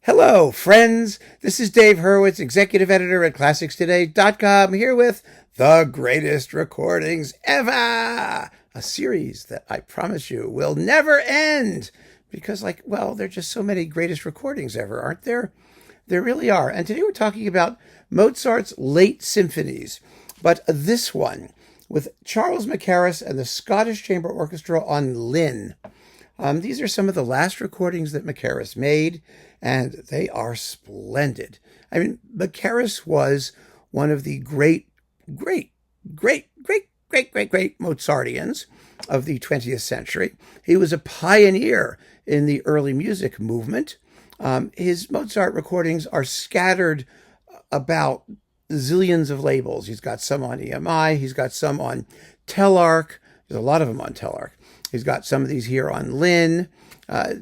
Hello, friends. This is Dave Hurwitz, executive editor at ClassicsToday.com, here with The Greatest Recordings Ever, a series that I promise you will never end because, there are just so many greatest recordings ever, aren't there? There really are. And today we're talking about Mozart's late symphonies, but this one with Charles Mackerras and the Scottish Chamber Orchestra on LINN. These are some of the last recordings that Mackerras made, and they are splendid. I mean, Mackerras was one of the great Mozartians of the 20th century. He was a pioneer in the early music movement. His Mozart recordings are scattered about zillions of labels. He's got some on EMI. He's got some on Telarc. There's a lot of them on Telarc. He's got some of these here on LINN.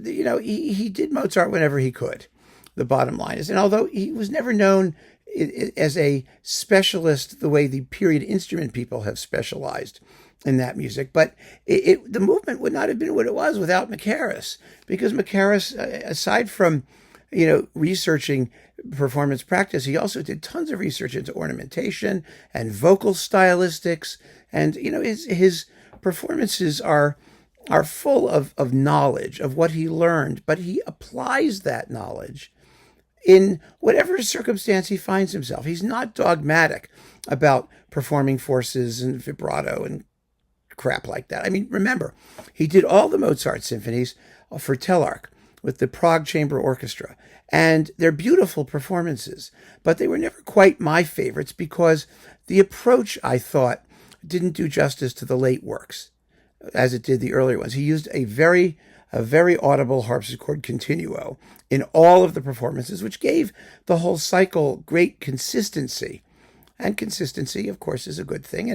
He did Mozart whenever he could. The bottom line is, and although he was never known as a specialist the way the period instrument people have specialized in that music, but the movement would not have been what it was without Mackerras, because Mackerras, aside from researching performance practice, he also did tons of research into ornamentation and vocal stylistics, and his performances are full of knowledge of what he learned, but he applies that knowledge in whatever circumstance he finds himself. He's not dogmatic about performing forces and vibrato and crap like that. I mean, remember, he did all the Mozart symphonies for Telarc with the Prague Chamber Orchestra, and they're beautiful performances, but they were never quite my favorites because the approach, I thought, didn't do justice to the late works as it did the earlier ones. He used a very audible harpsichord continuo in all of the performances, which gave the whole cycle great consistency. And consistency, of course, is a good thing.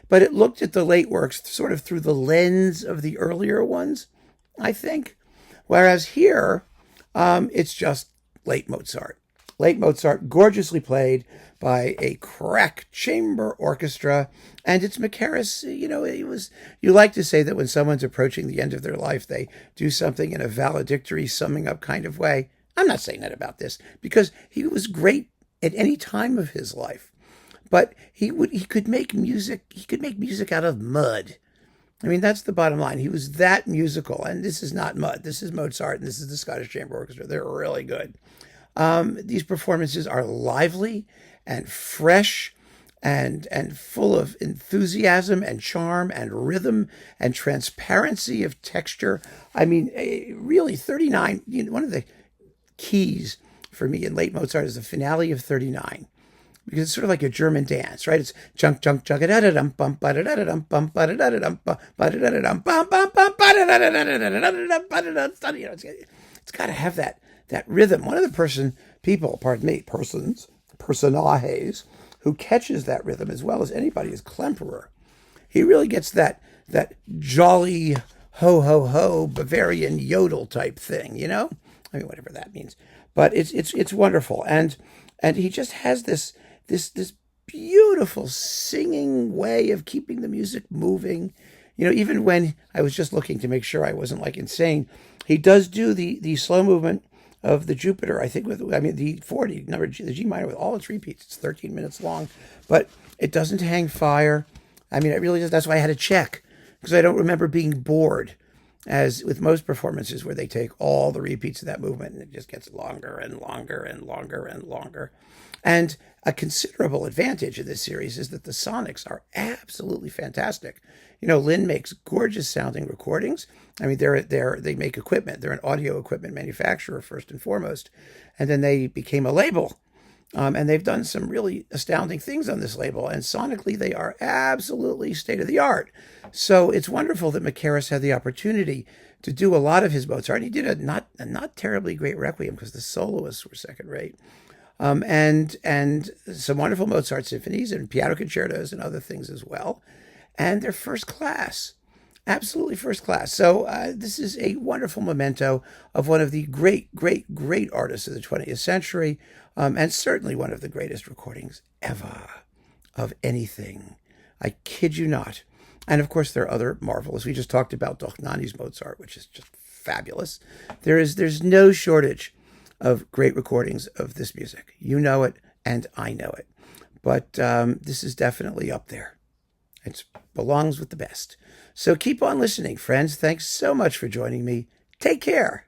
But it looked at the late works sort of through the lens of the earlier ones, I think. Whereas here, it's just late Mozart. Late Mozart, gorgeously played by a crack chamber orchestra, and it's Mackerras. You like to say that when someone's approaching the end of their life, they do something in a valedictory, summing up kind of way. I'm not saying that about this, because he was great at any time of his life, but he could make music. He could make music out of mud. I mean, that's the bottom line. He was that musical, and this is not mud. This is Mozart, and this is the Scottish Chamber Orchestra. They're really good. These performances are lively and fresh and full of enthusiasm and charm and rhythm and transparency of texture. I mean, really, 39, one of the keys for me in late Mozart is the finale of 39. Because it's sort of like a German dance, right? It's chunk chunk chunk da da dum bum ba da da dum bum ba da da dum ba da da dum bum bum bum ba da da da da da da. It's got to have that rhythm. One of the personages who catches that rhythm as well as anybody is Klemperer. He really gets that jolly ho ho ho Bavarian yodel type thing, I mean, whatever that means. But it's wonderful, and he just has this beautiful singing way of keeping the music moving. Even when I was just looking to make sure I wasn't insane, he does do the slow movement of the Jupiter, I think, the 40 number, the G minor with all its repeats. It's 13 minutes long, but it doesn't hang fire. I mean, it really does. That's why I had to check, because I don't remember being bored, as with most performances where they take all the repeats of that movement and it just gets longer and longer and longer and longer. And a considerable advantage of this series is that the sonics are absolutely fantastic. LINN makes gorgeous sounding recordings. I mean, they make equipment. They're an audio equipment manufacturer first and foremost, and then they became a label. And they've done some really astounding things on this label, and sonically they are absolutely state of the art. So it's wonderful that Mackerras had the opportunity to do a lot of his Mozart. He did a not terribly great Requiem because the soloists were second rate. And some wonderful Mozart symphonies and piano concertos and other things as well. And they're first class, absolutely first class. So this is a wonderful memento of one of the great artists of the 20th century, and certainly one of the greatest recordings ever of anything. I kid you not. And of course, there are other marvels. We just talked about Dochnany's Mozart, which is just fabulous. There's no shortage of great recordings of this music. You know it, and I know it. But this is definitely up there. It belongs with the best. So keep on listening, friends. Thanks so much for joining me. Take care.